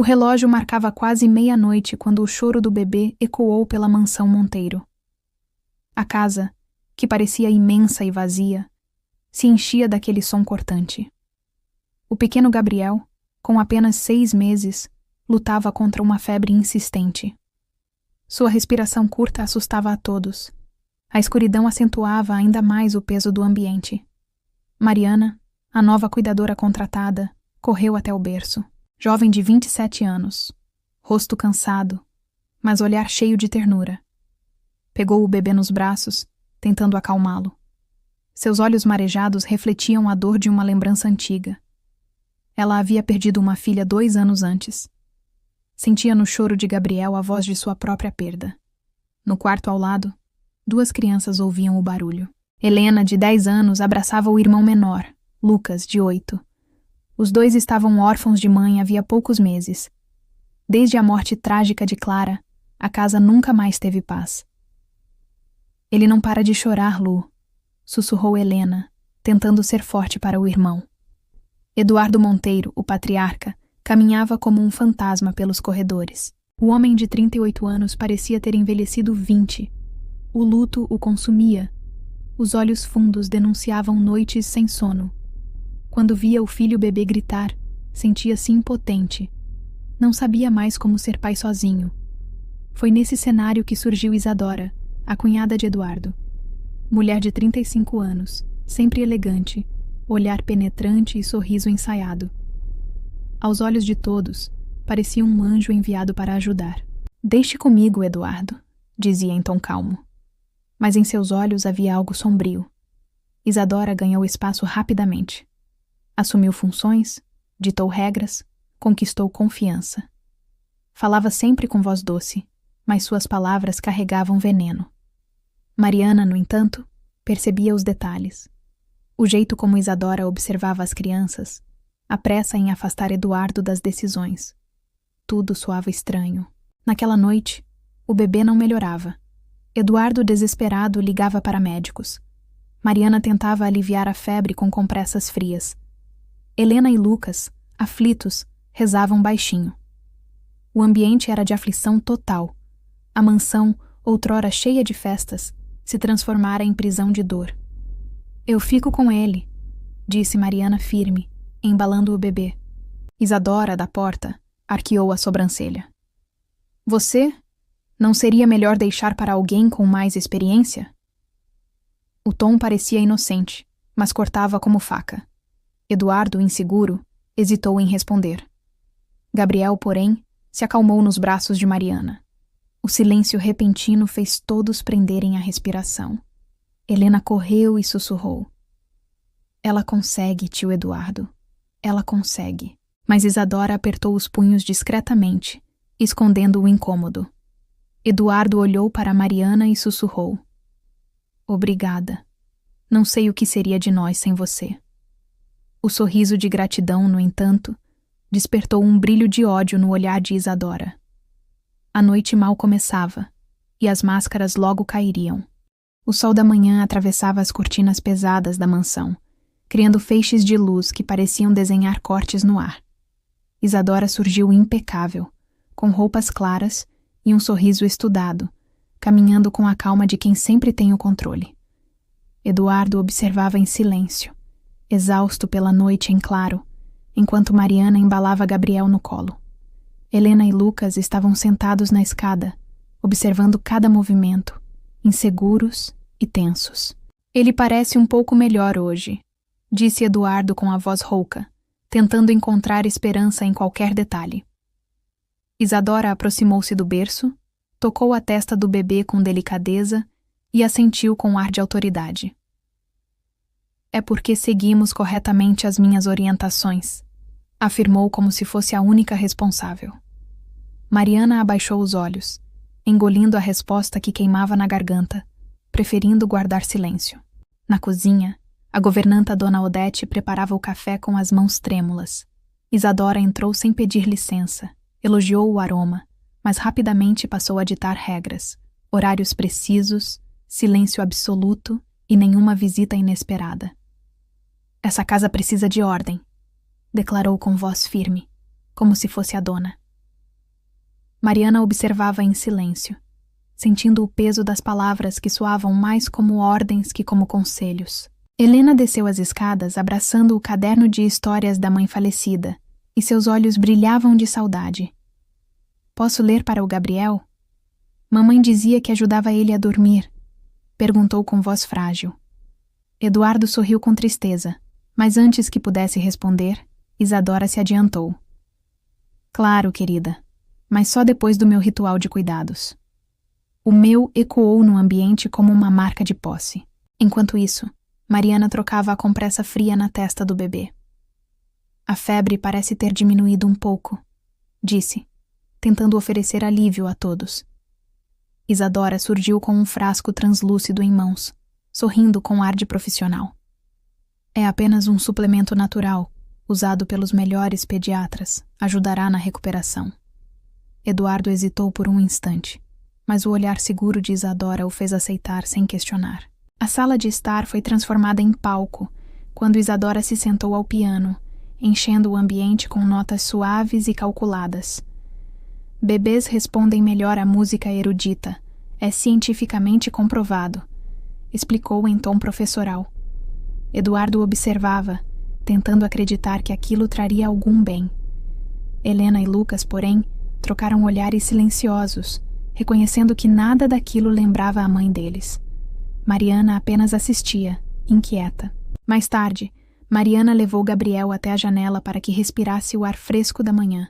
O relógio marcava quase meia-noite quando o choro do bebê ecoou pela mansão Monteiro. A casa, que parecia imensa e vazia, se enchia daquele som cortante. O pequeno Gabriel, com apenas 6 meses, lutava contra uma febre insistente. Sua respiração curta assustava a todos. A escuridão acentuava ainda mais o peso do ambiente. Mariana, a nova cuidadora contratada, correu até o berço. Jovem de 27 anos, rosto cansado, mas olhar cheio de ternura. Pegou o bebê nos braços, tentando acalmá-lo. Seus olhos marejados refletiam a dor de uma lembrança antiga. Ela havia perdido uma filha 2 anos antes. Sentia no choro de Gabriel a voz de sua própria perda. No quarto ao lado, 2 crianças ouviam o barulho. Helena, de 10 anos, abraçava o irmão menor, Lucas, de 8. Os 2 estavam órfãos de mãe havia poucos meses. Desde a morte trágica de Clara, a casa nunca mais teve paz. Ele não para de chorar, Lu, sussurrou Helena, tentando ser forte para o irmão. Eduardo Monteiro, o patriarca, caminhava como um fantasma pelos corredores. O homem de 38 anos parecia ter envelhecido 20. O luto o consumia. Os olhos fundos denunciavam noites sem sono. Quando via o filho bebê gritar, sentia-se impotente. Não sabia mais como ser pai sozinho. Foi nesse cenário que surgiu Isadora, a cunhada de Eduardo. Mulher de 35 anos, sempre elegante, olhar penetrante e sorriso ensaiado. Aos olhos de todos, parecia um anjo enviado para ajudar. "Deixe comigo, Eduardo", dizia em tom calmo. Mas em seus olhos havia algo sombrio. Isadora ganhou espaço rapidamente. Assumiu funções, ditou regras, conquistou confiança. Falava sempre com voz doce, mas suas palavras carregavam veneno. Mariana, no entanto, percebia os detalhes. O jeito como Isadora observava as crianças, a pressa em afastar Eduardo das decisões. Tudo soava estranho. Naquela noite, o bebê não melhorava. Eduardo, desesperado, ligava para médicos. Mariana tentava aliviar a febre com compressas frias. Helena e Lucas, aflitos, rezavam baixinho. O ambiente era de aflição total. A mansão, outrora cheia de festas, se transformara em prisão de dor. "Eu fico com ele", disse Mariana firme, embalando o bebê. Isadora, da porta, arqueou a sobrancelha. "Você? Não seria melhor deixar para alguém com mais experiência?" O tom parecia inocente, mas cortava como faca. Eduardo, inseguro, hesitou em responder. Gabriel, porém, se acalmou nos braços de Mariana. O silêncio repentino fez todos prenderem a respiração. Helena correu e sussurrou. "Ela consegue, tio Eduardo. Ela consegue." Mas Isadora apertou os punhos discretamente, escondendo o incômodo. Eduardo olhou para Mariana e sussurrou. "Obrigada. Não sei o que seria de nós sem você." O sorriso de gratidão, no entanto, despertou um brilho de ódio no olhar de Isadora. A noite mal começava, e as máscaras logo cairiam. O sol da manhã atravessava as cortinas pesadas da mansão, criando feixes de luz que pareciam desenhar cortes no ar. Isadora surgiu impecável, com roupas claras e um sorriso estudado, caminhando com a calma de quem sempre tem o controle. Eduardo observava em silêncio, exausto pela noite em claro, enquanto Mariana embalava Gabriel no colo. Helena e Lucas estavam sentados na escada, observando cada movimento, inseguros e tensos. "Ele parece um pouco melhor hoje", disse Eduardo com a voz rouca, tentando encontrar esperança em qualquer detalhe. Isadora aproximou-se do berço, tocou a testa do bebê com delicadeza e assentiu com ar de autoridade. "É porque seguimos corretamente as minhas orientações", afirmou como se fosse a única responsável. Mariana abaixou os olhos, engolindo a resposta que queimava na garganta, preferindo guardar silêncio. Na cozinha, a governanta Dona Odete preparava o café com as mãos trêmulas. Isadora entrou sem pedir licença, elogiou o aroma, mas rapidamente passou a ditar regras, horários precisos, silêncio absoluto e nenhuma visita inesperada. "Essa casa precisa de ordem", declarou com voz firme, como se fosse a dona. Mariana observava em silêncio, sentindo o peso das palavras que soavam mais como ordens que como conselhos. Helena desceu as escadas abraçando o caderno de histórias da mãe falecida, e seus olhos brilhavam de saudade. Posso ler para o Gabriel? Mamãe dizia que ajudava ele a dormir, perguntou com voz frágil. Eduardo sorriu com tristeza, mas antes que pudesse responder, Isadora se adiantou. Claro, querida, mas só depois do meu ritual de cuidados. O meu ecoou no ambiente como uma marca de posse. Enquanto isso, Mariana trocava a compressa fria na testa do bebê. A febre parece ter diminuído um pouco, disse, tentando oferecer alívio a todos. Isadora surgiu com um frasco translúcido em mãos, sorrindo com ar de profissional. É apenas um suplemento natural, usado pelos melhores pediatras, ajudará na recuperação. Eduardo hesitou por um instante, mas o olhar seguro de Isadora o fez aceitar sem questionar. A sala de estar foi transformada em palco, quando Isadora se sentou ao piano, enchendo o ambiente com notas suaves e calculadas. Bebês respondem melhor à música erudita, é cientificamente comprovado, explicou em tom professoral. Eduardo observava, tentando acreditar que aquilo traria algum bem. Helena e Lucas, porém, trocaram olhares silenciosos, reconhecendo que nada daquilo lembrava a mãe deles. Mariana apenas assistia, inquieta. Mais tarde, Mariana levou Gabriel até a janela para que respirasse o ar fresco da manhã.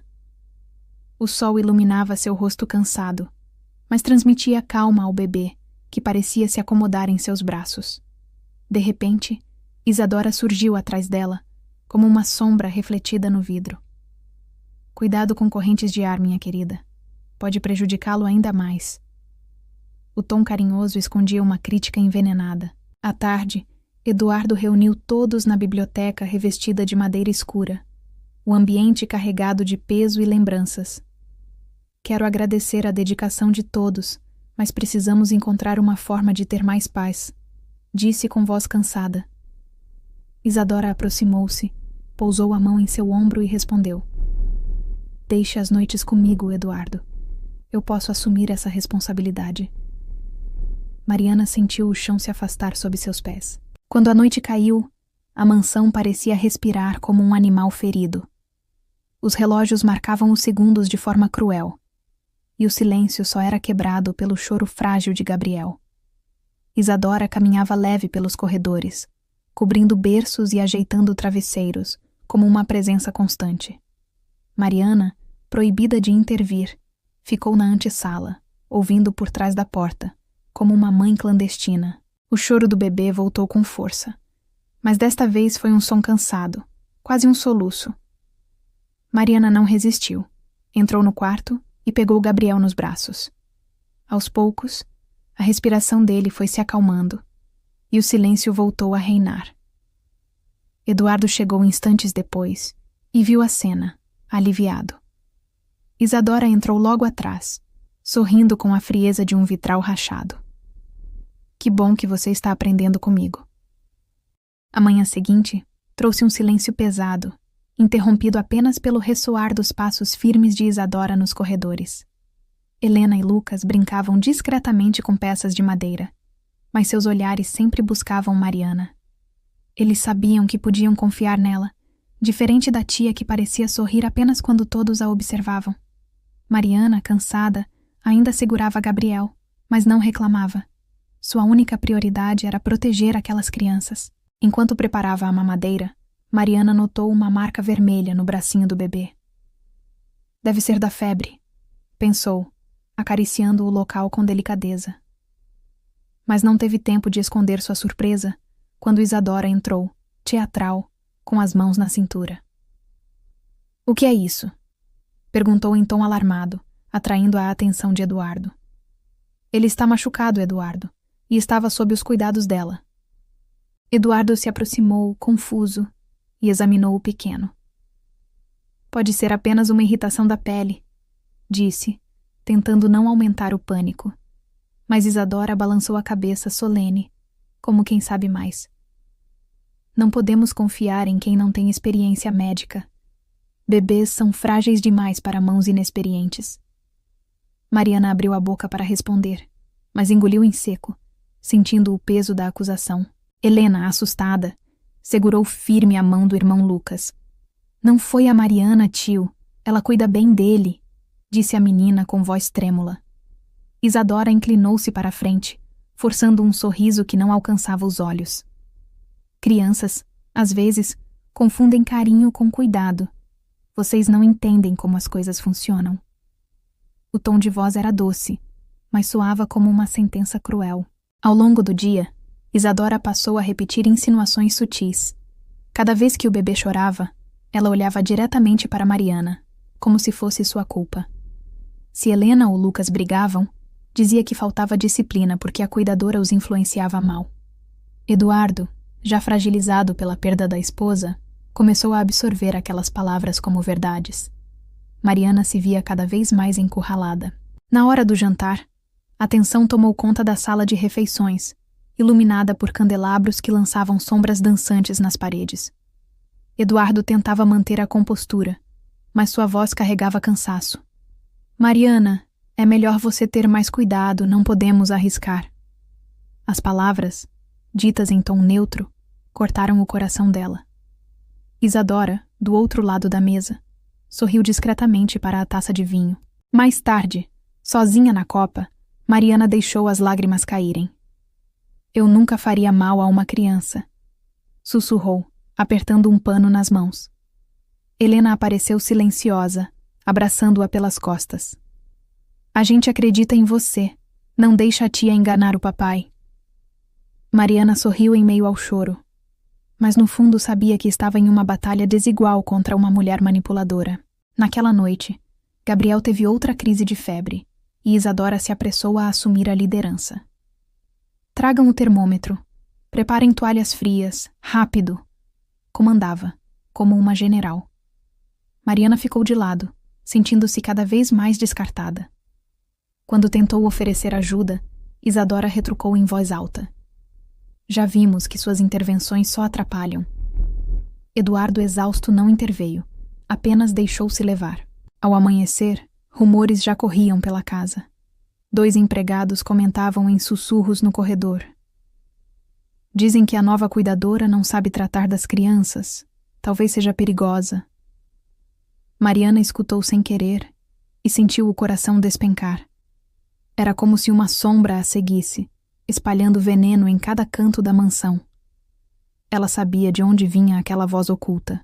O sol iluminava seu rosto cansado, mas transmitia calma ao bebê, que parecia se acomodar em seus braços. De repente, Isadora surgiu atrás dela, como uma sombra refletida no vidro. Cuidado com correntes de ar, minha querida. Pode prejudicá-lo ainda mais. O tom carinhoso escondia uma crítica envenenada. À tarde, Eduardo reuniu todos na biblioteca revestida de madeira escura, o ambiente carregado de peso e lembranças. Quero agradecer a dedicação de todos, mas precisamos encontrar uma forma de ter mais paz, disse com voz cansada. Isadora aproximou-se, pousou a mão em seu ombro e respondeu. Deixe as noites comigo, Eduardo. Eu posso assumir essa responsabilidade. Mariana sentiu o chão se afastar sob seus pés. Quando a noite caiu, a mansão parecia respirar como um animal ferido. Os relógios marcavam os segundos de forma cruel, e o silêncio só era quebrado pelo choro frágil de Gabriel. Isadora caminhava leve pelos corredores, cobrindo berços e ajeitando travesseiros, como uma presença constante. Mariana, proibida de intervir, ficou na antessala, ouvindo por trás da porta, como uma mãe clandestina. O choro do bebê voltou com força, mas desta vez foi um som cansado, quase um soluço. Mariana não resistiu, entrou no quarto e pegou Gabriel nos braços. Aos poucos, a respiração dele foi se acalmando, e o silêncio voltou a reinar. Eduardo chegou instantes depois e viu a cena, aliviado. Isadora entrou logo atrás, sorrindo com a frieza de um vitral rachado. Que bom que você está aprendendo comigo. A manhã seguinte trouxe um silêncio pesado, interrompido apenas pelo ressoar dos passos firmes de Isadora nos corredores. Helena e Lucas brincavam discretamente com peças de madeira, mas seus olhares sempre buscavam Mariana. Eles sabiam que podiam confiar nela, diferente da tia que parecia sorrir apenas quando todos a observavam. Mariana, cansada, ainda segurava Gabriel, mas não reclamava. Sua única prioridade era proteger aquelas crianças. Enquanto preparava a mamadeira, Mariana notou uma marca vermelha no bracinho do bebê. Deve ser da febre, pensou, acariciando o local com delicadeza. Mas não teve tempo de esconder sua surpresa quando Isadora entrou, teatral, com as mãos na cintura. O que é isso? Perguntou em tom alarmado, atraindo a atenção de Eduardo. Ele está machucado, Eduardo, e estava sob os cuidados dela. Eduardo se aproximou, confuso, e examinou o pequeno. Pode ser apenas uma irritação da pele, disse, tentando não aumentar o pânico. Mas Isadora balançou a cabeça solene, como quem sabe mais. Não podemos confiar em quem não tem experiência médica. Bebês são frágeis demais para mãos inexperientes. Mariana abriu a boca para responder, mas engoliu em seco, sentindo o peso da acusação. Helena, assustada, segurou firme a mão do irmão Lucas. Não foi a Mariana, tio. Ela cuida bem dele, disse a menina com voz trêmula. Isadora inclinou-se para a frente, forçando um sorriso que não alcançava os olhos. Crianças, às vezes, confundem carinho com cuidado. Vocês não entendem como as coisas funcionam. O tom de voz era doce, mas soava como uma sentença cruel. Ao longo do dia, Isadora passou a repetir insinuações sutis. Cada vez que o bebê chorava, ela olhava diretamente para Mariana, como se fosse sua culpa. Se Helena ou Lucas brigavam, dizia que faltava disciplina porque a cuidadora os influenciava mal. Eduardo, já fragilizado pela perda da esposa, começou a absorver aquelas palavras como verdades. Mariana se via cada vez mais encurralada. Na hora do jantar, a tensão tomou conta da sala de refeições, iluminada por candelabros que lançavam sombras dançantes nas paredes. Eduardo tentava manter a compostura, mas sua voz carregava cansaço. Mariana, é melhor você ter mais cuidado, não podemos arriscar. As palavras, ditas em tom neutro, cortaram o coração dela. Isadora, do outro lado da mesa, sorriu discretamente para a taça de vinho. Mais tarde, sozinha na copa, Mariana deixou as lágrimas caírem. Eu nunca faria mal a uma criança, sussurrou, apertando um pano nas mãos. Helena apareceu silenciosa, abraçando-a pelas costas. A gente acredita em você. Não deixa a tia enganar o papai. Mariana sorriu em meio ao choro, mas no fundo sabia que estava em uma batalha desigual contra uma mulher manipuladora. Naquela noite, Gabriel teve outra crise de febre, e Isadora se apressou a assumir a liderança. Tragam o termômetro. Preparem toalhas frias. Rápido! Comandava, como uma general. Mariana ficou de lado, sentindo-se cada vez mais descartada. Quando tentou oferecer ajuda, Isadora retrucou em voz alta. Já vimos que suas intervenções só atrapalham. Eduardo, exausto, não interveio, apenas deixou-se levar. Ao amanhecer, rumores já corriam pela casa. 2 empregados comentavam em sussurros no corredor. Dizem que a nova cuidadora não sabe tratar das crianças. Talvez seja perigosa. Mariana escutou sem querer e sentiu o coração despencar. Era como se uma sombra a seguisse, espalhando veneno em cada canto da mansão. Ela sabia de onde vinha aquela voz oculta.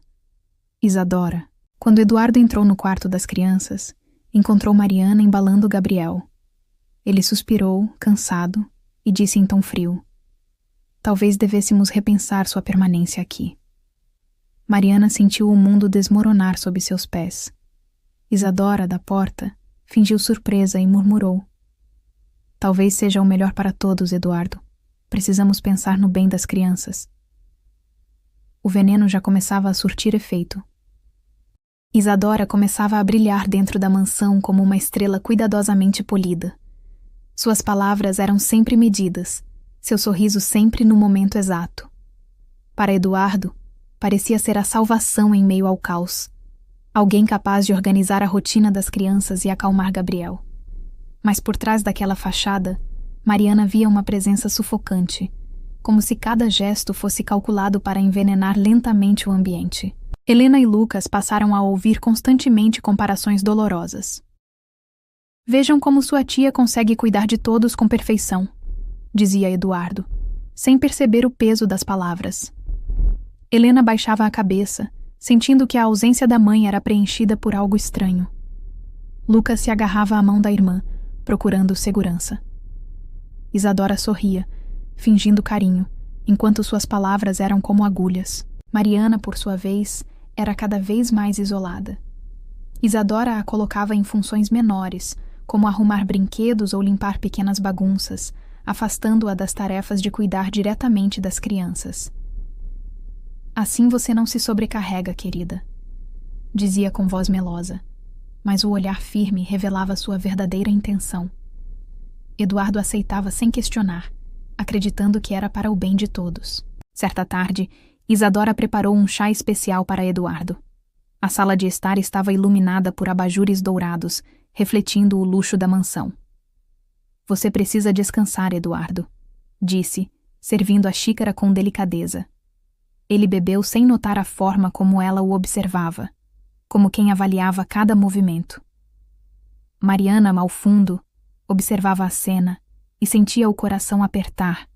Isadora. Quando Eduardo entrou no quarto das crianças, encontrou Mariana embalando Gabriel. Ele suspirou, cansado, e disse em tom frio: talvez devêssemos repensar sua permanência aqui. Mariana sentiu o mundo desmoronar sob seus pés. Isadora, da porta, fingiu surpresa e murmurou: talvez seja o melhor para todos, Eduardo. Precisamos pensar no bem das crianças. O veneno já começava a surtir efeito. Isadora começava a brilhar dentro da mansão como uma estrela cuidadosamente polida. Suas palavras eram sempre medidas, seu sorriso sempre no momento exato. Para Eduardo, parecia ser a salvação em meio ao caos. Alguém capaz de organizar a rotina das crianças e acalmar Gabriel. Mas por trás daquela fachada, Mariana via uma presença sufocante, como se cada gesto fosse calculado para envenenar lentamente o ambiente. Helena e Lucas passaram a ouvir constantemente comparações dolorosas. Vejam como sua tia consegue cuidar de todos com perfeição, dizia Eduardo, sem perceber o peso das palavras. Helena baixava a cabeça, sentindo que a ausência da mãe era preenchida por algo estranho. Lucas se agarrava à mão da irmã, procurando segurança. Isadora sorria, fingindo carinho, enquanto suas palavras eram como agulhas. Mariana, por sua vez, era cada vez mais isolada. Isadora a colocava em funções menores, como arrumar brinquedos ou limpar pequenas bagunças, afastando-a das tarefas de cuidar diretamente das crianças. Assim você não se sobrecarrega, querida, dizia com voz melosa, mas o olhar firme revelava sua verdadeira intenção. Eduardo aceitava sem questionar, acreditando que era para o bem de todos. Certa tarde, Isadora preparou um chá especial para Eduardo. A sala de estar estava iluminada por abajures dourados, refletindo o luxo da mansão. Você precisa descansar, Eduardo, disse, servindo a xícara com delicadeza. Ele bebeu sem notar a forma como ela o observava, como quem avaliava cada movimento. Mariana, ao fundo, observava a cena e sentia o coração apertar,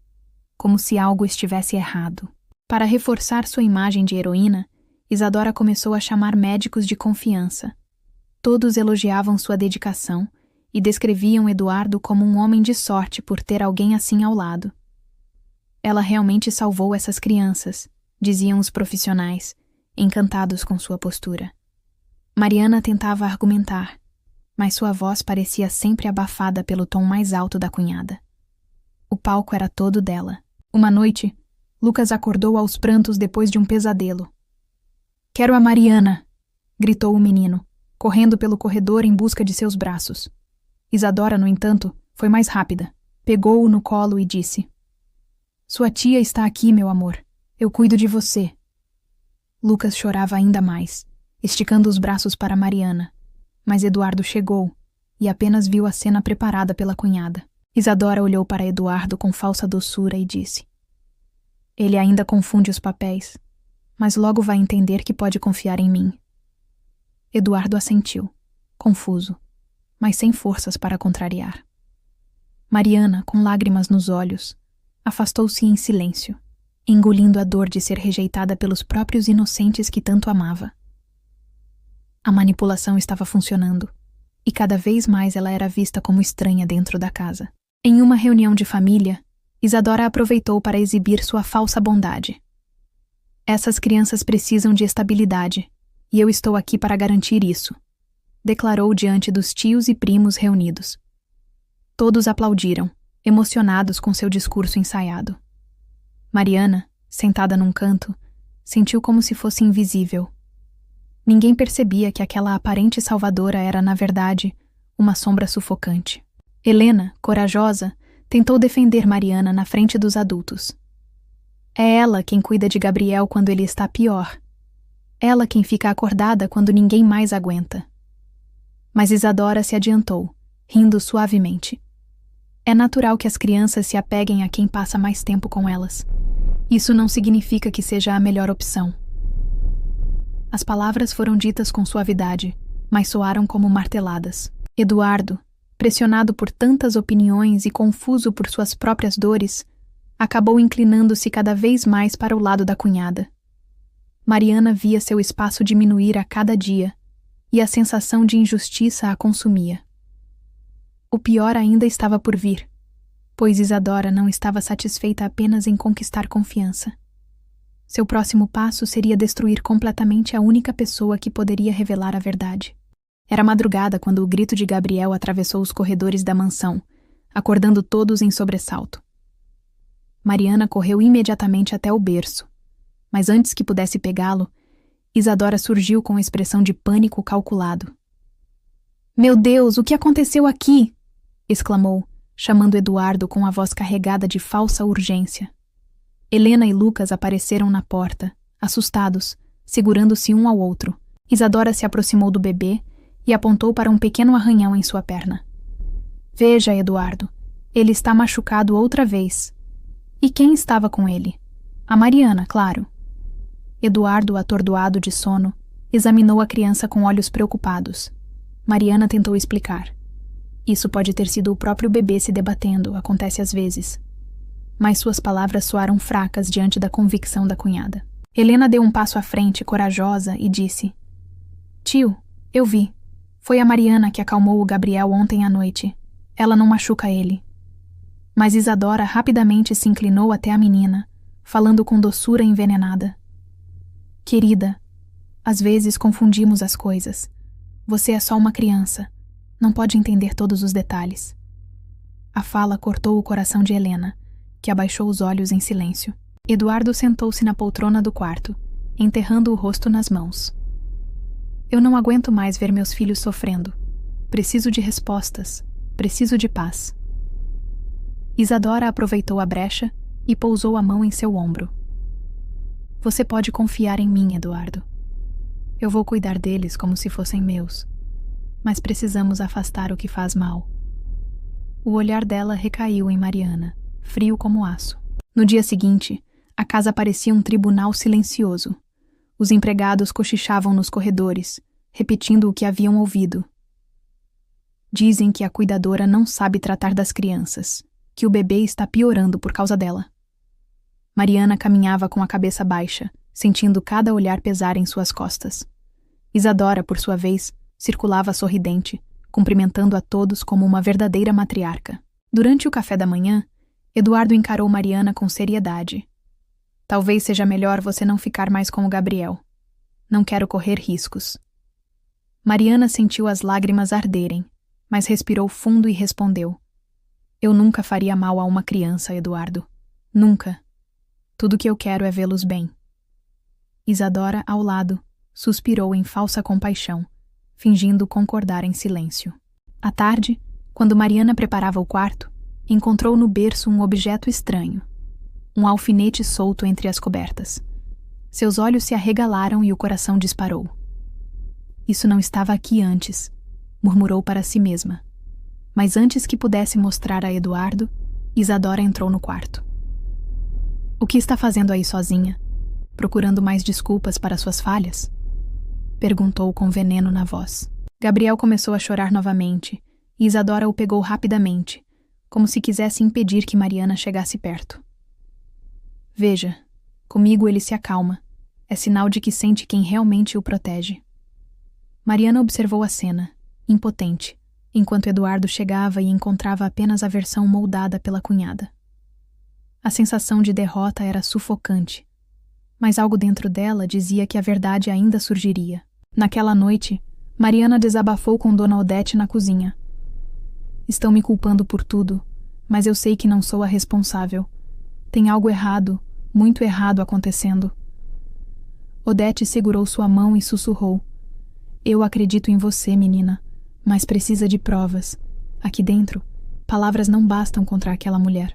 como se algo estivesse errado. Para reforçar sua imagem de heroína, Isadora começou a chamar médicos de confiança. Todos elogiavam sua dedicação e descreviam Eduardo como um homem de sorte por ter alguém assim ao lado. Ela realmente salvou essas crianças, diziam os profissionais, encantados com sua postura. Mariana tentava argumentar, mas sua voz parecia sempre abafada pelo tom mais alto da cunhada. O palco era todo dela. Uma noite, Lucas acordou aos prantos depois de um pesadelo. "Quero a Mariana!" gritou o menino, correndo pelo corredor em busca de seus braços. Isadora, no entanto, foi mais rápida. Pegou-o no colo e disse: "Sua tia está aqui, meu amor. Eu cuido de você." Lucas chorava ainda mais, esticando os braços para Mariana. Mas Eduardo chegou e apenas viu a cena preparada pela cunhada. Isadora olhou para Eduardo com falsa doçura e disse: "Ele ainda confunde os papéis, mas logo vai entender que pode confiar em mim." Eduardo assentiu, confuso, mas sem forças para contrariar. Mariana, com lágrimas nos olhos, afastou-se em silêncio, engolindo a dor de ser rejeitada pelos próprios inocentes que tanto amava. A manipulação estava funcionando, e cada vez mais ela era vista como estranha dentro da casa. Em uma reunião de família, Isadora aproveitou para exibir sua falsa bondade. "Essas crianças precisam de estabilidade, e eu estou aqui para garantir isso", declarou diante dos tios e primos reunidos. Todos aplaudiram, emocionados com seu discurso ensaiado. Mariana, sentada num canto, sentiu como se fosse invisível. Ninguém percebia que aquela aparente salvadora era, na verdade, uma sombra sufocante. Helena, corajosa, tentou defender Mariana na frente dos adultos. É ela quem cuida de Gabriel quando ele está pior. Ela quem fica acordada quando ninguém mais aguenta. Mas Isadora se adiantou, rindo suavemente. É natural que as crianças se apeguem a quem passa mais tempo com elas. Isso não significa que seja a melhor opção. As palavras foram ditas com suavidade, mas soaram como marteladas. Eduardo, pressionado por tantas opiniões e confuso por suas próprias dores, acabou inclinando-se cada vez mais para o lado da cunhada. Mariana via seu espaço diminuir a cada dia, e a sensação de injustiça a consumia. O pior ainda estava por vir, pois Isadora não estava satisfeita apenas em conquistar confiança. Seu próximo passo seria destruir completamente a única pessoa que poderia revelar a verdade. Era madrugada quando o grito de Gabriel atravessou os corredores da mansão, acordando todos em sobressalto. Mariana correu imediatamente até o berço, mas antes que pudesse pegá-lo, Isadora surgiu com expressão de pânico calculado. "Meu Deus, o que aconteceu aqui?" exclamou, chamando Eduardo com a voz carregada de falsa urgência. Helena e Lucas apareceram na porta, assustados, segurando-se um ao outro. Isadora se aproximou do bebê e apontou para um pequeno arranhão em sua perna. "Veja, Eduardo, ele está machucado outra vez." "E quem estava com ele?" "A Mariana, claro." Eduardo, atordoado de sono, examinou a criança com olhos preocupados. Mariana tentou explicar. "Isso pode ter sido o próprio bebê se debatendo, acontece às vezes." Mas suas palavras soaram fracas diante da convicção da cunhada. Helena deu um passo à frente, corajosa, e disse: "Tio, eu vi. Foi a Mariana que acalmou o Gabriel ontem à noite. Ela não machuca ele." Mas Isadora rapidamente se inclinou até a menina, falando com doçura envenenada. "Querida, às vezes confundimos as coisas. Você é só uma criança. Não pode entender todos os detalhes." A fala cortou o coração de Helena, que abaixou os olhos em silêncio. Eduardo sentou-se na poltrona do quarto, enterrando o rosto nas mãos. "Eu não aguento mais ver meus filhos sofrendo. Preciso de respostas. Preciso de paz." Isadora aproveitou a brecha e pousou a mão em seu ombro. "Você pode confiar em mim, Eduardo. Eu vou cuidar deles como se fossem meus, mas precisamos afastar o que faz mal. O olhar dela recaiu em Mariana, frio como aço. No dia seguinte, a casa parecia um tribunal silencioso. Os empregados cochichavam nos corredores, repetindo o que haviam ouvido. Dizem que a cuidadora não sabe tratar das crianças, que o bebê está piorando por causa dela. Mariana caminhava com a cabeça baixa, sentindo cada olhar pesar em suas costas. Isadora, por sua vez, circulava sorridente, cumprimentando a todos como uma verdadeira matriarca. Durante o café da manhã, Eduardo encarou Mariana com seriedade. Talvez seja melhor você não ficar mais com o Gabriel. Não quero correr riscos. Mariana sentiu as lágrimas arderem, mas respirou fundo e respondeu. Eu nunca faria mal a uma criança, Eduardo. Nunca. Tudo que eu quero é vê-los bem. Isadora, ao lado, suspirou em falsa compaixão, fingindo concordar em silêncio. À tarde, quando Mariana preparava o quarto, encontrou no berço um objeto estranho. Um alfinete solto entre as cobertas. Seus olhos se arregalaram e o coração disparou. Isso não estava aqui antes, murmurou para si mesma. Mas antes que pudesse mostrar a Eduardo, Isadora entrou no quarto. O que está fazendo aí sozinha? Procurando mais desculpas para suas falhas? Perguntou com veneno na voz. Gabriel começou a chorar novamente, e Isadora o pegou rapidamente, como se quisesse impedir que Mariana chegasse perto. Veja, comigo ele se acalma. É sinal de que sente quem realmente o protege. Mariana observou a cena, impotente, enquanto Eduardo chegava e encontrava apenas a versão moldada pela cunhada. A sensação de derrota era sufocante, mas algo dentro dela dizia que a verdade ainda surgiria. Naquela noite, Mariana desabafou com Dona Odete na cozinha. Estão me culpando por tudo, mas eu sei que não sou a responsável. Tem algo errado, muito errado acontecendo. Odete segurou sua mão e sussurrou. Eu acredito em você, menina, mas precisa de provas. Aqui dentro, palavras não bastam contra aquela mulher.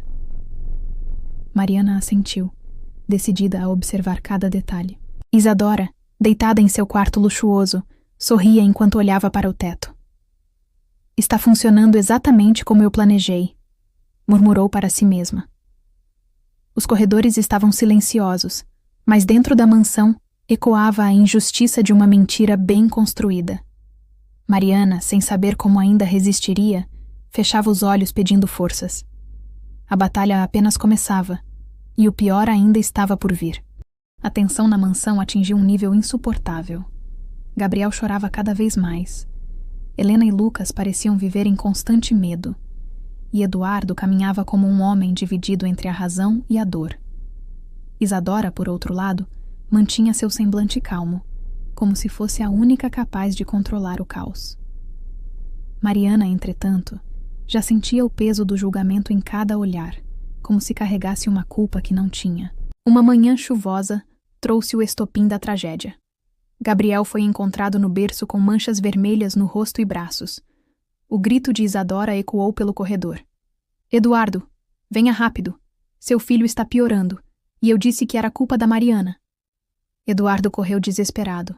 Mariana assentiu, decidida a observar cada detalhe. Isadora, deitada em seu quarto luxuoso, sorria enquanto olhava para o teto. Está funcionando exatamente como eu planejei, murmurou para si mesma. Os corredores estavam silenciosos, mas dentro da mansão ecoava a injustiça de uma mentira bem construída. Mariana, sem saber como ainda resistiria, fechava os olhos pedindo forças. A batalha apenas começava, e o pior ainda estava por vir. A tensão na mansão atingiu um nível insuportável. Gabriel chorava cada vez mais. Helena e Lucas pareciam viver em constante medo. E Eduardo caminhava como um homem dividido entre a razão e a dor. Isadora, por outro lado, mantinha seu semblante calmo, como se fosse a única capaz de controlar o caos. Mariana, entretanto, já sentia o peso do julgamento em cada olhar, como se carregasse uma culpa que não tinha. Uma manhã chuvosa trouxe o estopim da tragédia. Gabriel foi encontrado no berço com manchas vermelhas no rosto e braços. O grito de Isadora ecoou pelo corredor. Eduardo, venha rápido. Seu filho está piorando, e eu disse que era culpa da Mariana. Eduardo correu desesperado.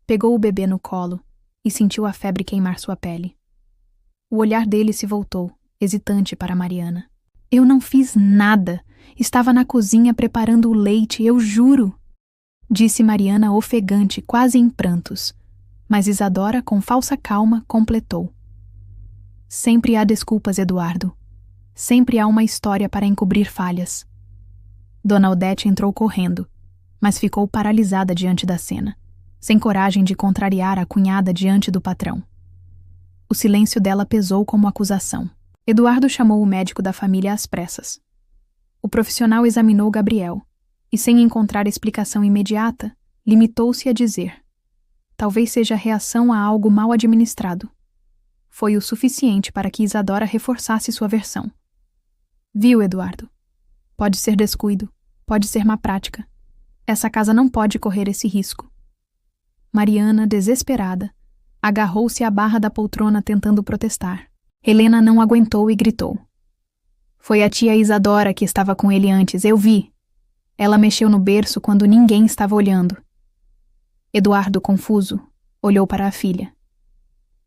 Pegou o bebê no colo e sentiu a febre queimar sua pele. O olhar dele se voltou, hesitante, para Mariana. Eu não fiz nada. Estava na cozinha preparando o leite, eu juro. Disse Mariana ofegante, quase em prantos. Mas Isadora, com falsa calma, completou. Sempre há desculpas, Eduardo. Sempre há uma história para encobrir falhas. Dona Odete entrou correndo, mas ficou paralisada diante da cena, sem coragem de contrariar a cunhada diante do patrão. O silêncio dela pesou como acusação. Eduardo chamou o médico da família às pressas. O profissional examinou Gabriel e, sem encontrar explicação imediata, limitou-se a dizer: talvez seja reação a algo mal administrado. Foi o suficiente para que Isadora reforçasse sua versão. Viu, Eduardo? Pode ser descuido, pode ser má prática. Essa casa não pode correr esse risco. Mariana, desesperada, agarrou-se à barra da poltrona tentando protestar. Helena não aguentou e gritou. Foi a tia Isadora que estava com ele antes, eu vi. Ela mexeu no berço quando ninguém estava olhando. Eduardo, confuso, olhou para a filha.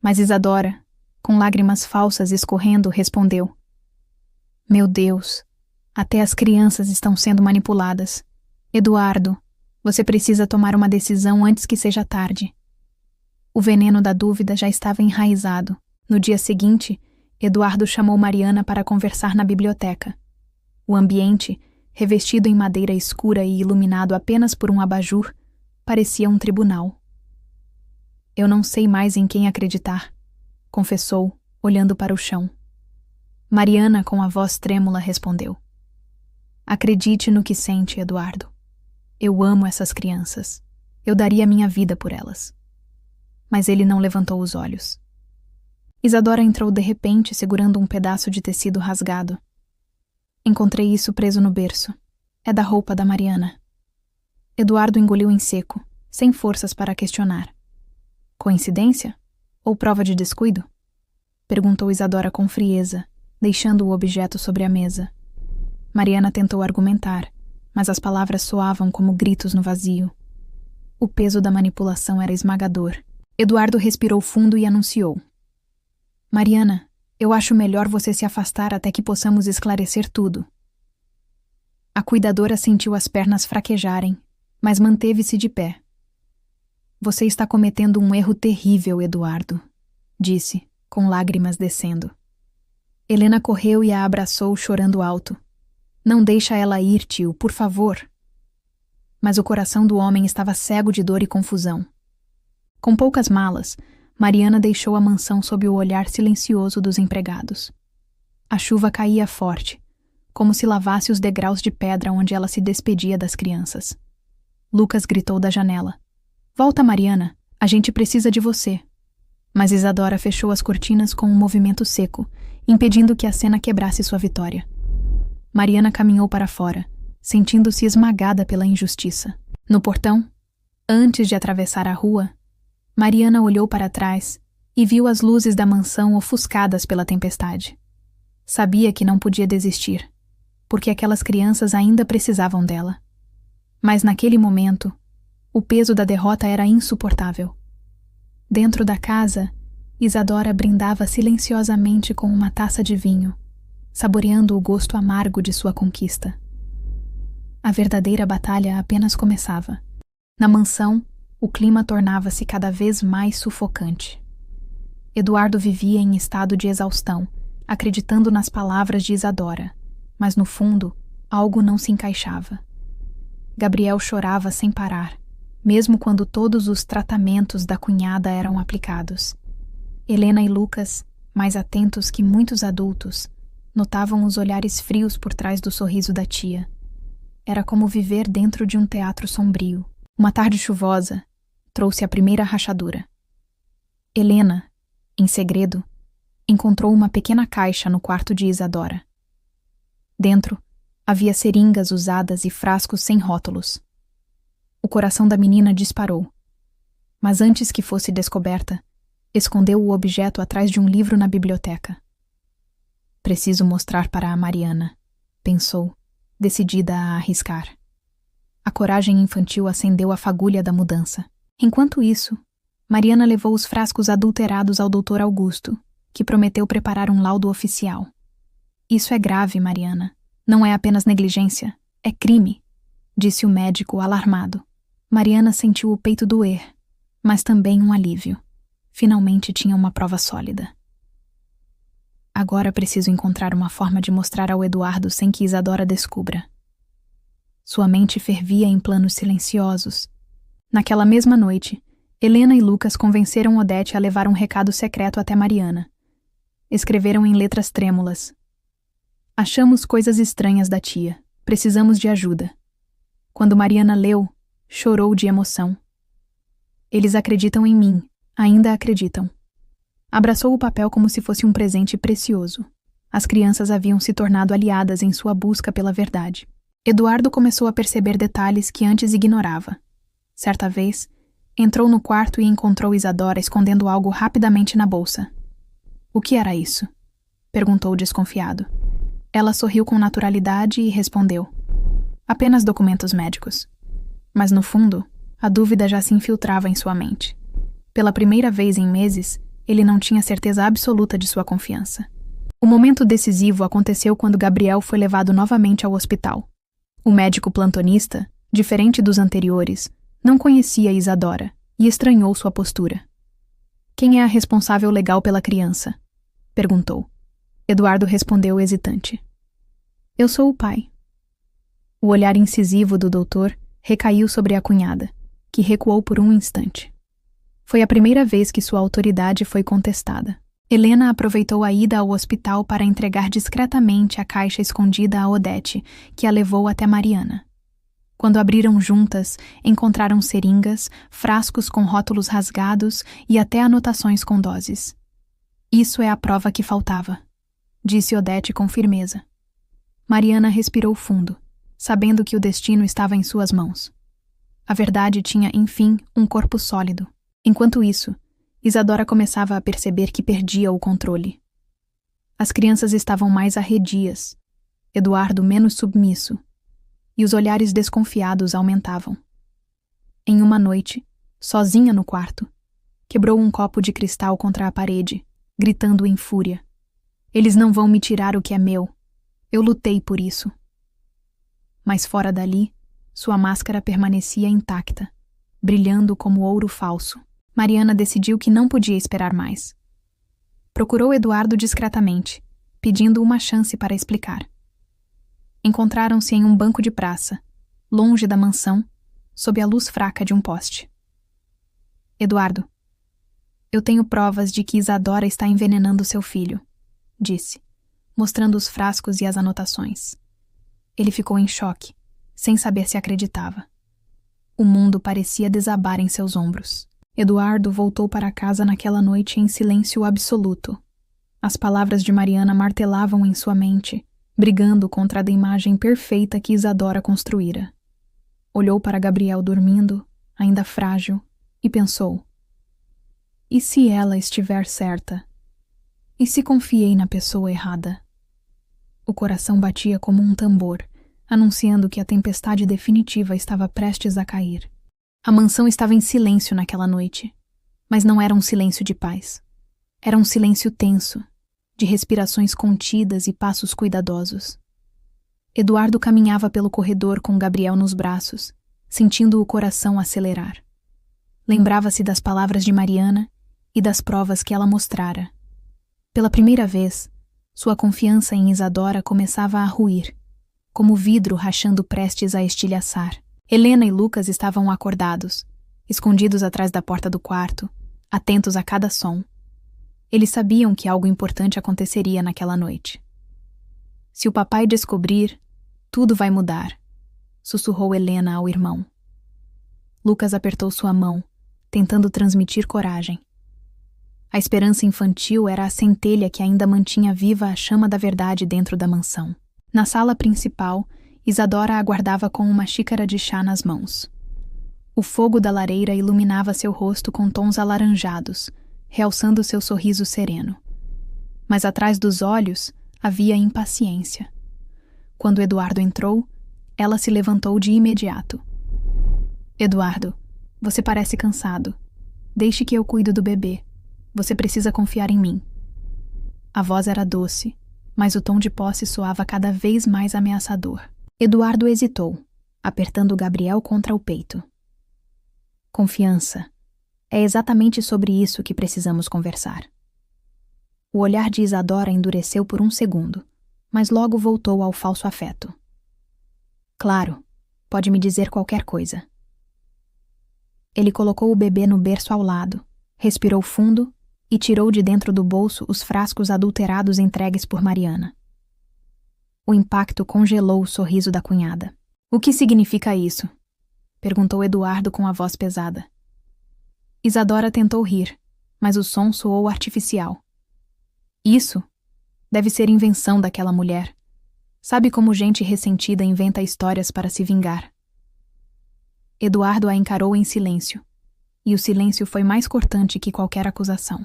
Mas Isadora, com lágrimas falsas escorrendo, respondeu: Meu Deus, até as crianças estão sendo manipuladas. Eduardo, você precisa tomar uma decisão antes que seja tarde. O veneno da dúvida já estava enraizado. No dia seguinte, Eduardo chamou Mariana para conversar na biblioteca. O ambiente, revestido em madeira escura e iluminado apenas por um abajur, parecia um tribunal. Eu não sei mais em quem acreditar, confessou, olhando para o chão. Mariana, com a voz trêmula, respondeu: Acredite no que sente, Eduardo. Eu amo essas crianças. Eu daria minha vida por elas. Mas ele não levantou os olhos. Isadora entrou de repente, segurando um pedaço de tecido rasgado. Encontrei isso preso no berço. É da roupa da Mariana. Eduardo engoliu em seco, sem forças para questionar. Coincidência? Ou prova de descuido? Perguntou Isadora com frieza, deixando o objeto sobre a mesa. Mariana tentou argumentar, mas as palavras soavam como gritos no vazio. O peso da manipulação era esmagador. Eduardo respirou fundo e anunciou: Mariana, eu acho melhor você se afastar até que possamos esclarecer tudo. A cuidadora sentiu as pernas fraquejarem, mas manteve-se de pé. Você está cometendo um erro terrível, Eduardo, disse, com lágrimas descendo. Helena correu e a abraçou, chorando alto. Não deixa ela ir, tio, por favor. Mas o coração do homem estava cego de dor e confusão. Com poucas malas, Mariana deixou a mansão sob o olhar silencioso dos empregados. A chuva caía forte, como se lavasse os degraus de pedra onde ela se despedia das crianças. Lucas gritou da janela: Volta, Mariana, a gente precisa de você. Mas Isadora fechou as cortinas com um movimento seco, impedindo que a cena quebrasse sua vitória. Mariana caminhou para fora, sentindo-se esmagada pela injustiça. No portão, antes de atravessar a rua, Mariana olhou para trás e viu as luzes da mansão ofuscadas pela tempestade. Sabia que não podia desistir, porque aquelas crianças ainda precisavam dela. Mas naquele momento, o peso da derrota era insuportável. Dentro da casa, Isadora brindava silenciosamente com uma taça de vinho, saboreando o gosto amargo de sua conquista. A verdadeira batalha apenas começava. Na mansão, o clima tornava-se cada vez mais sufocante. Eduardo vivia em estado de exaustão, acreditando nas palavras de Isadora, mas no fundo, algo não se encaixava. Gabriel chorava sem parar, mesmo quando todos os tratamentos da cunhada eram aplicados. Helena e Lucas, mais atentos que muitos adultos, notavam os olhares frios por trás do sorriso da tia. Era como viver dentro de um teatro sombrio. Uma tarde chuvosa trouxe a primeira rachadura. Helena, em segredo, encontrou uma pequena caixa no quarto de Isadora. Dentro, havia seringas usadas e frascos sem rótulos. O coração da menina disparou. Mas antes que fosse descoberta, escondeu o objeto atrás de um livro na biblioteca. Preciso mostrar para a Mariana, pensou, decidida a arriscar. A coragem infantil acendeu a fagulha da mudança. Enquanto isso, Mariana levou os frascos adulterados ao Dr. Augusto, que prometeu preparar um laudo oficial. Isso é grave, Mariana. Não é apenas negligência, é crime, disse o médico alarmado. Mariana sentiu o peito doer, mas também um alívio. Finalmente tinha uma prova sólida. Agora preciso encontrar uma forma de mostrar ao Eduardo sem que Isadora descubra. Sua mente fervia em planos silenciosos. Naquela mesma noite, Helena e Lucas convenceram Odete a levar um recado secreto até Mariana. Escreveram em letras trêmulas: Achamos coisas estranhas da tia. Precisamos de ajuda. Quando Mariana leu, chorou de emoção. Eles acreditam em mim. Ainda acreditam. Abraçou o papel como se fosse um presente precioso. As crianças haviam se tornado aliadas em sua busca pela verdade. Eduardo começou a perceber detalhes que antes ignorava. Certa vez, entrou no quarto e encontrou Isadora escondendo algo rapidamente na bolsa. O que era isso? Perguntou desconfiado. Ela sorriu com naturalidade e respondeu: Apenas documentos médicos. Mas no fundo, A dúvida já se infiltrava em sua mente. Pela primeira vez em meses, ele não tinha certeza absoluta de sua confiança. O momento decisivo aconteceu quando Gabriel foi levado novamente ao hospital. O médico plantonista, diferente dos anteriores, não conhecia Isadora e estranhou sua postura. "Quem é a responsável legal pela criança?" perguntou. Eduardo respondeu hesitante. "Eu sou o pai." O olhar incisivo do doutor recaiu sobre a cunhada, que recuou por um instante. Foi a primeira vez que sua autoridade foi contestada. Helena aproveitou a ida ao hospital para entregar discretamente a caixa escondida a Odete, que a levou até Mariana. Quando abriram juntas, encontraram seringas, frascos com rótulos rasgados e até anotações com doses. "Isso é a prova que faltava", disse Odete com firmeza. Mariana respirou fundo, sabendo que o destino estava em suas mãos. A verdade tinha, enfim, um corpo sólido. Enquanto isso, Isadora começava a perceber que perdia o controle. As crianças estavam mais arredias, Eduardo menos submisso, e os olhares desconfiados aumentavam. Em uma noite, sozinha no quarto, quebrou um copo de cristal contra a parede, gritando em fúria: "Eles não vão me tirar o que é meu. Eu lutei por isso." Mas fora dali, sua máscara permanecia intacta, brilhando como ouro falso. Mariana decidiu que não podia esperar mais. Procurou Eduardo discretamente, pedindo uma chance para explicar. Encontraram-se em um banco de praça, longe da mansão, sob a luz fraca de um poste. "Eduardo, eu tenho provas de que Isadora está envenenando seu filho", disse, mostrando os frascos e as anotações. Ele ficou em choque, sem saber se acreditava. O mundo parecia desabar em seus ombros. Eduardo voltou para casa naquela noite em silêncio absoluto. As palavras de Mariana martelavam em sua mente, brigando contra a imagem perfeita que Isadora construíra. Olhou para Gabriel dormindo, ainda frágil, e pensou: e se ela estiver certa? E se confiei na pessoa errada? O coração batia como um tambor, anunciando que a tempestade definitiva estava prestes a cair. A mansão estava em silêncio naquela noite, mas não era um silêncio de paz. Era um silêncio tenso, de respirações contidas e passos cuidadosos. Eduardo caminhava pelo corredor com Gabriel nos braços, sentindo o coração acelerar. Lembrava-se das palavras de Mariana e das provas que ela mostrara. Pela primeira vez, sua confiança em Isadora começava a ruir, como vidro rachando prestes a estilhaçar. Helena e Lucas estavam acordados, escondidos atrás da porta do quarto, atentos a cada som. Eles sabiam que algo importante aconteceria naquela noite. "Se o papai descobrir, tudo vai mudar", sussurrou Helena ao irmão. Lucas apertou sua mão, tentando transmitir coragem. A esperança infantil era a centelha que ainda mantinha viva a chama da verdade dentro da mansão. Na sala principal, Isadora aguardava com uma xícara de chá nas mãos. O fogo da lareira iluminava seu rosto com tons alaranjados, realçando seu sorriso sereno. Mas atrás dos olhos havia impaciência. Quando Eduardo entrou, ela se levantou de imediato. "Eduardo, você parece cansado. Deixe que eu cuido do bebê. Você precisa confiar em mim." A voz era doce, mas o tom de posse soava cada vez mais ameaçador. Eduardo hesitou, apertando Gabriel contra o peito. "Confiança. É exatamente sobre isso que precisamos conversar." O olhar de Isadora endureceu por um segundo, mas logo voltou ao falso afeto. "Claro, pode me dizer qualquer coisa." Ele colocou o bebê no berço ao lado, respirou fundo e tirou de dentro do bolso os frascos adulterados entregues por Mariana. O impacto congelou o sorriso da cunhada. "O que significa isso?" perguntou Eduardo com a voz pesada. Isadora tentou rir, mas o som soou artificial. "Isso? Deve ser invenção daquela mulher. Sabe como gente ressentida inventa histórias para se vingar." Eduardo a encarou em silêncio, e o silêncio foi mais cortante que qualquer acusação.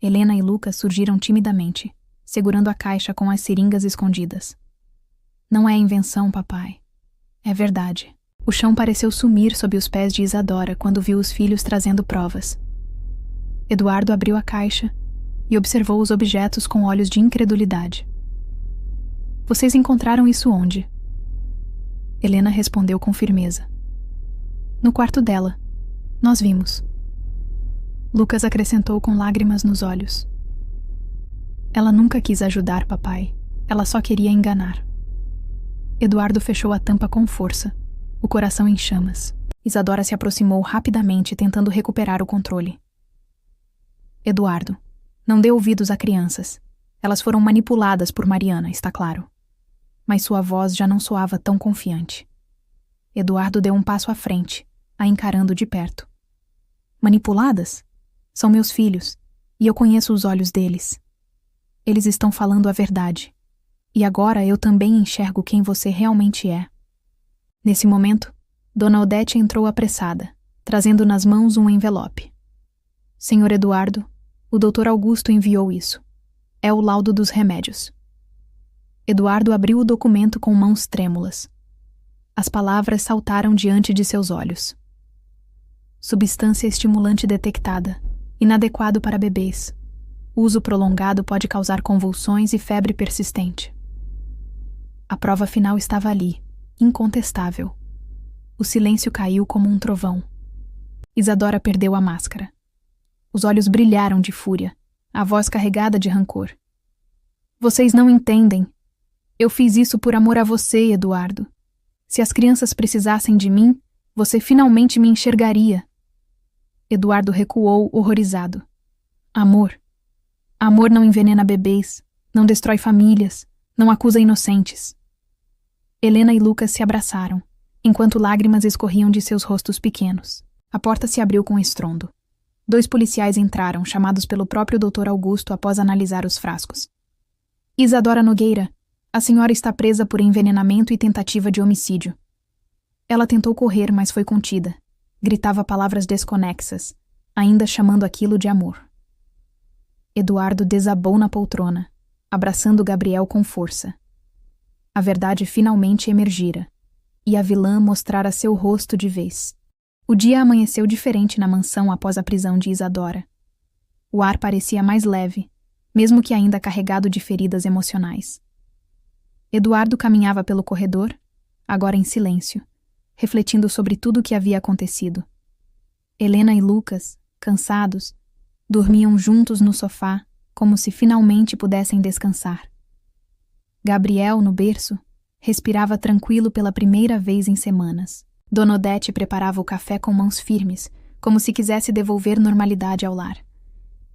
Helena e Lucas surgiram timidamente, segurando a caixa com as seringas escondidas. "Não é invenção, papai. É verdade." O chão pareceu sumir sob os pés de Isadora quando viu os filhos trazendo provas. Eduardo abriu a caixa e observou os objetos com olhos de incredulidade. Vocês encontraram isso onde? Helena respondeu com firmeza. No quarto dela. Nós vimos. Lucas acrescentou com lágrimas nos olhos. Ela nunca quis ajudar papai. Ela só queria enganar. Eduardo fechou a tampa com força, o coração em chamas. Isadora se aproximou rapidamente, tentando recuperar o controle. Eduardo, não dê ouvidos a crianças. Elas foram manipuladas por Mariana, está claro. Mas sua voz já não soava tão confiante. Eduardo deu um passo à frente, a encarando de perto. Manipuladas? São meus filhos, e eu conheço os olhos deles. Eles estão falando a verdade. E agora eu também enxergo quem você realmente é. Nesse momento, Dona Odete entrou apressada, trazendo nas mãos um envelope. Senhor Eduardo, o Dr. Augusto enviou isso. É o laudo dos remédios. Eduardo abriu o documento com mãos trêmulas. As palavras saltaram diante de seus olhos. Substância estimulante detectada, inadequado para bebês. Uso prolongado pode causar convulsões e febre persistente. A prova final estava ali, incontestável. O silêncio caiu como um trovão. Isadora perdeu a máscara. Os olhos brilharam de fúria, a voz carregada de rancor. Vocês não entendem. Eu fiz isso por amor a você, Eduardo. Se as crianças precisassem de mim, você finalmente me enxergaria. Eduardo recuou, horrorizado. Amor. Amor não envenena bebês, não destrói famílias, não acusa inocentes. Helena e Lucas se abraçaram, enquanto lágrimas escorriam de seus rostos pequenos. A porta se abriu com estrondo. 2 policiais entraram, chamados pelo próprio Dr. Augusto após analisar os frascos. Isadora Nogueira, a senhora está presa por envenenamento e tentativa de homicídio. Ela tentou correr, mas foi contida. Gritava palavras desconexas, ainda chamando aquilo de amor. Eduardo desabou na poltrona, abraçando Gabriel com força. A verdade finalmente emergira, e a vilã mostrara seu rosto de vez. O dia amanheceu diferente na mansão após a prisão de Isadora. O ar parecia mais leve, mesmo que ainda carregado de feridas emocionais. Eduardo caminhava pelo corredor, agora em silêncio, refletindo sobre tudo o que havia acontecido. Helena e Lucas, cansados, dormiam juntos no sofá, como se finalmente pudessem descansar. Gabriel, no berço, respirava tranquilo pela primeira vez em semanas. Dona Odete preparava o café com mãos firmes, como se quisesse devolver normalidade ao lar.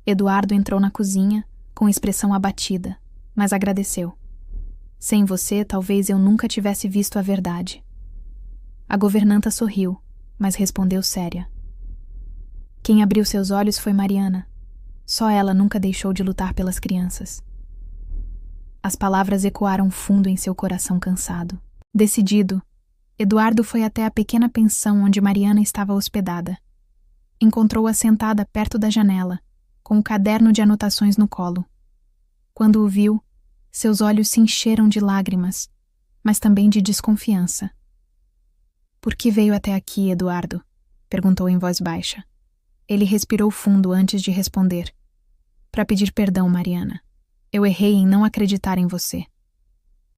Eduardo entrou na cozinha, com expressão abatida, mas agradeceu. Sem você, talvez eu nunca tivesse visto a verdade. A governanta sorriu, mas respondeu séria. Quem abriu seus olhos foi Mariana. Só ela nunca deixou de lutar pelas crianças. As palavras ecoaram fundo em seu coração cansado. Decidido, Eduardo foi até a pequena pensão onde Mariana estava hospedada. Encontrou-a sentada perto da janela, com o caderno de anotações no colo. Quando o viu, seus olhos se encheram de lágrimas, mas também de desconfiança. Por que veio até aqui, Eduardo? Perguntou em voz baixa. Ele respirou fundo antes de responder. Para pedir perdão, Mariana. Eu errei em não acreditar em você.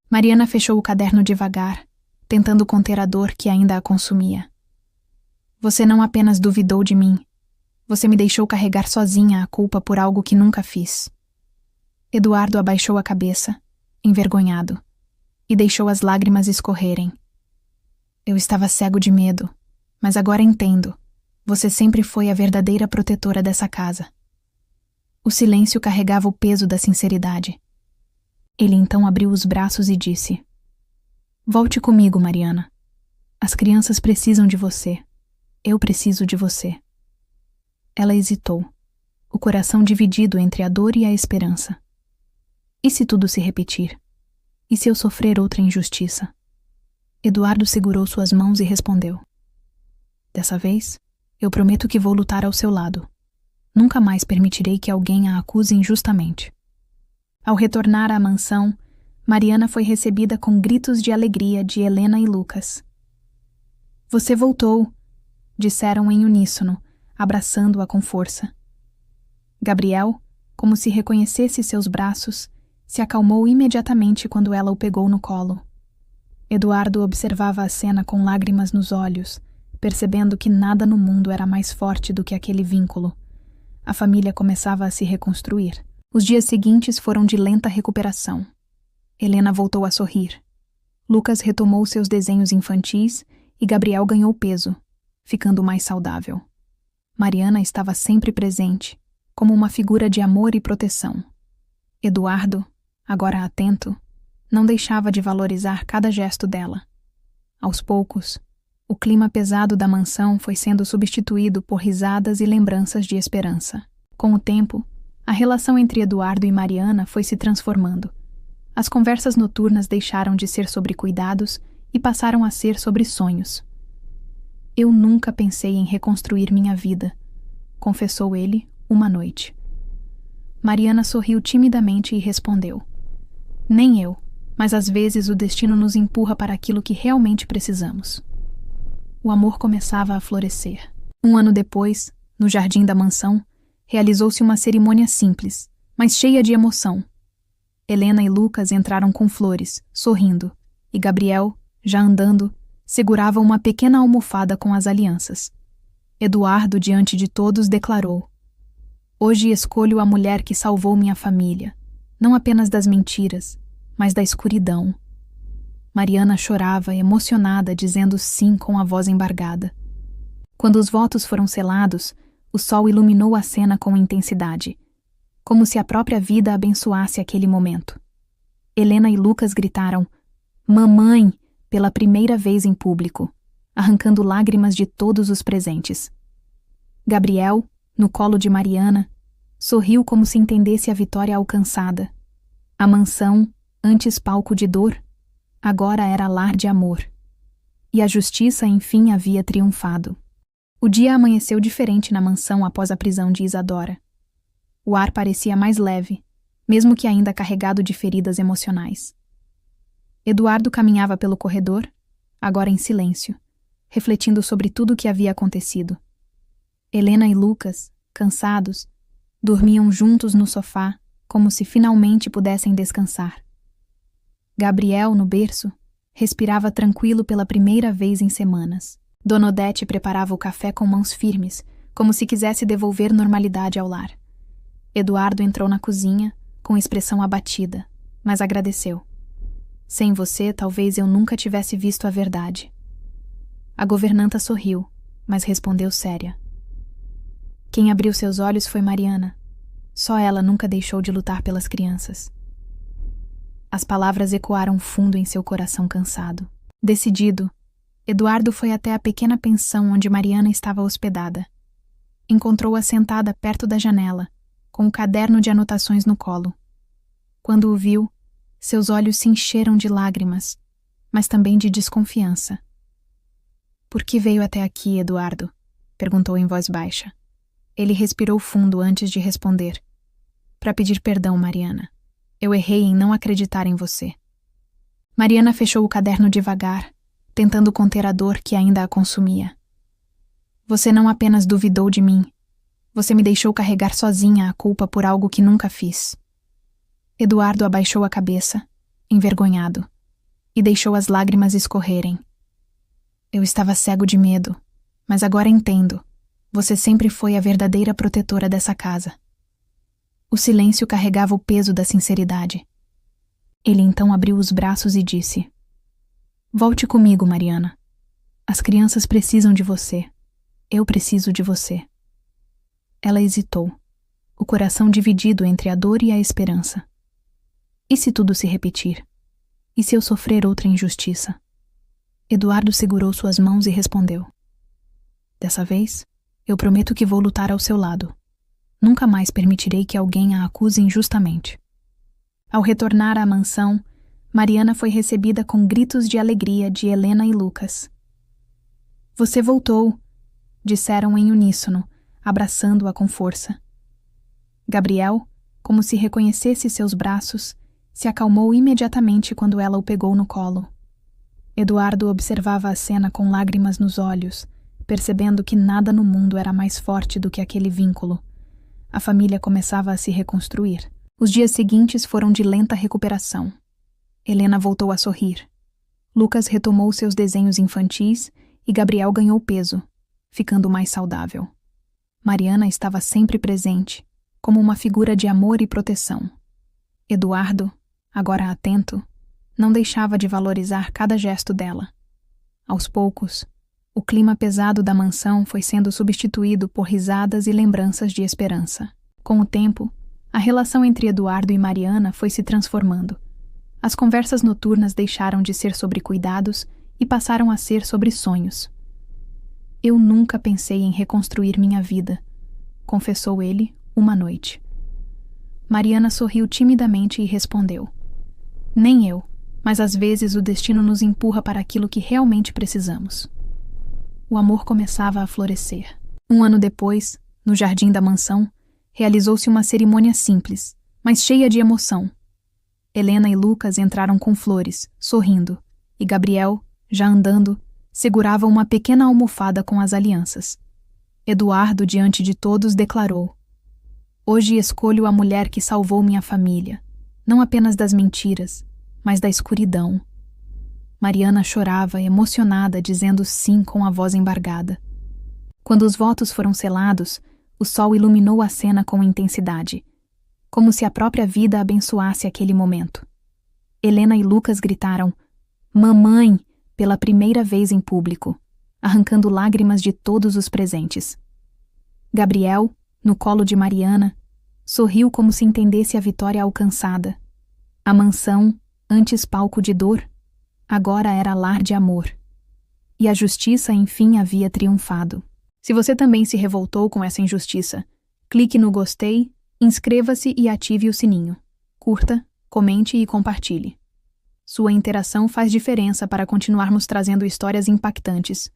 Mariana fechou o caderno devagar, tentando conter a dor que ainda a consumia. Você não apenas duvidou de mim. Você me deixou carregar sozinha a culpa por algo que nunca fiz. Eduardo abaixou a cabeça, envergonhado, e deixou as lágrimas escorrerem. Eu estava cego de medo, mas agora entendo. Você sempre foi a verdadeira protetora dessa casa. O silêncio carregava o peso da sinceridade. Ele então abriu os braços e disse: Volte comigo, Mariana. As crianças precisam de você. Eu preciso de você. Ela hesitou, o coração dividido entre a dor e a esperança. E se tudo se repetir? E se eu sofrer outra injustiça? Eduardo segurou suas mãos e respondeu: Dessa vez, eu prometo que vou lutar ao seu lado. Nunca mais permitirei que alguém a acuse injustamente. Ao retornar à mansão, Mariana foi recebida com gritos de alegria de Helena e Lucas. Você voltou, disseram em uníssono, abraçando-a com força. Gabriel, como se reconhecesse seus braços, se acalmou imediatamente quando ela o pegou no colo. Eduardo observava a cena com lágrimas nos olhos, percebendo que nada no mundo era mais forte do que aquele vínculo. A família começava a se reconstruir. Os dias seguintes foram de lenta recuperação. Helena voltou a sorrir. Lucas retomou seus desenhos infantis e Gabriel ganhou peso, ficando mais saudável. Mariana estava sempre presente, como uma figura de amor e proteção. Eduardo, agora atento, não deixava de valorizar cada gesto dela. Aos poucos, o clima pesado da mansão foi sendo substituído por risadas e lembranças de esperança. Com o tempo, a relação entre Eduardo e Mariana foi se transformando. As conversas noturnas deixaram de ser sobre cuidados e passaram a ser sobre sonhos. Eu nunca pensei em reconstruir minha vida, confessou ele uma noite. Mariana sorriu timidamente e respondeu: Nem eu, mas às vezes o destino nos empurra para aquilo que realmente precisamos. O amor começava a florescer. 1 ano depois, no jardim da mansão, realizou-se uma cerimônia simples, mas cheia de emoção. Helena e Lucas entraram com flores, sorrindo, e Gabriel, já andando, segurava uma pequena almofada com as alianças. Eduardo, diante de todos, declarou: Hoje escolho a mulher que salvou minha família, não apenas das mentiras, mas da escuridão. Mariana chorava, emocionada, dizendo sim com a voz embargada. Quando os votos foram selados, o sol iluminou a cena com intensidade, como se a própria vida abençoasse aquele momento. Helena e Lucas gritaram: Mamãe! Pela primeira vez em público, arrancando lágrimas de todos os presentes. Gabriel, no colo de Mariana, sorriu como se entendesse a vitória alcançada. A mansão, antes palco de dor, agora era lar de amor. E a justiça, enfim, havia triunfado. O dia amanheceu diferente na mansão após a prisão de Isadora. O ar parecia mais leve, mesmo que ainda carregado de feridas emocionais. Eduardo caminhava pelo corredor, agora em silêncio, refletindo sobre tudo o que havia acontecido. Helena e Lucas, cansados, dormiam juntos no sofá, como se finalmente pudessem descansar. Gabriel, no berço, respirava tranquilo pela primeira vez em semanas. Dona Odete preparava o café com mãos firmes, como se quisesse devolver normalidade ao lar. Eduardo entrou na cozinha, com expressão abatida, mas agradeceu. Sem você, talvez eu nunca tivesse visto a verdade. A governanta sorriu, mas respondeu séria. Quem abriu seus olhos foi Mariana. Só ela nunca deixou de lutar pelas crianças. As palavras ecoaram fundo em seu coração cansado. Decidido, Eduardo foi até a pequena pensão onde Mariana estava hospedada. Encontrou-a sentada perto da janela, com um caderno de anotações no colo. Quando o viu, seus olhos se encheram de lágrimas, mas também de desconfiança. Por que veio até aqui, Eduardo? Perguntou em voz baixa. Ele respirou fundo antes de responder. Para pedir perdão, Mariana. Eu errei em não acreditar em você. Mariana fechou o caderno devagar, tentando conter a dor que ainda a consumia. Você não apenas duvidou de mim. Você me deixou carregar sozinha a culpa por algo que nunca fiz. Eduardo abaixou a cabeça, envergonhado, e deixou as lágrimas escorrerem. Eu estava cego de medo, mas agora entendo. Você sempre foi a verdadeira protetora dessa casa. O silêncio carregava o peso da sinceridade. Ele então abriu os braços e disse: Volte comigo, Mariana. As crianças precisam de você. Eu preciso de você. Ela hesitou, o coração dividido entre a dor e a esperança. E se tudo se repetir? E se eu sofrer outra injustiça? Eduardo segurou suas mãos e respondeu: Dessa vez, eu prometo que vou lutar ao seu lado. Nunca mais permitirei que alguém a acuse injustamente. Ao retornar à mansão, Mariana foi recebida com gritos de alegria de Helena e Lucas. Você voltou, disseram em uníssono, abraçando-a com força. Gabriel, como se reconhecesse seus braços, se acalmou imediatamente quando ela o pegou no colo. Eduardo observava a cena com lágrimas nos olhos, percebendo que nada no mundo era mais forte do que aquele vínculo. A família começava a se reconstruir. Os dias seguintes foram de lenta recuperação. Helena voltou a sorrir. Lucas retomou seus desenhos infantis e Gabriel ganhou peso, ficando mais saudável. Mariana estava sempre presente, como uma figura de amor e proteção. Eduardo, agora atento, não deixava de valorizar cada gesto dela. Aos poucos, o clima pesado da mansão foi sendo substituído por risadas e lembranças de esperança. Com o tempo, a relação entre Eduardo e Mariana foi se transformando. As conversas noturnas deixaram de ser sobre cuidados e passaram a ser sobre sonhos. Eu nunca pensei em reconstruir minha vida, confessou ele uma noite. Mariana sorriu timidamente e respondeu: Nem eu, mas às vezes o destino nos empurra para aquilo que realmente precisamos. O amor começava a florescer. 1 ano depois, no jardim da mansão, realizou-se uma cerimônia simples, mas cheia de emoção. Helena e Lucas entraram com flores, sorrindo, e Gabriel, já andando, segurava uma pequena almofada com as alianças. Eduardo, diante de todos, declarou: Hoje escolho a mulher que salvou minha família, não apenas das mentiras, mas da escuridão. Mariana chorava, emocionada, dizendo sim com a voz embargada. Quando os votos foram selados, o sol iluminou a cena com intensidade, como se a própria vida abençoasse aquele momento. Helena e Lucas gritaram: Mamãe! Pela primeira vez em público, arrancando lágrimas de todos os presentes. Gabriel, no colo de Mariana, sorriu como se entendesse a vitória alcançada. A mansão, antes palco de dor, agora era lar de amor. E a justiça, enfim, havia triunfado. Se você também se revoltou com essa injustiça, clique no gostei, inscreva-se e ative o sininho. Curta, comente e compartilhe. Sua interação faz diferença para continuarmos trazendo histórias impactantes.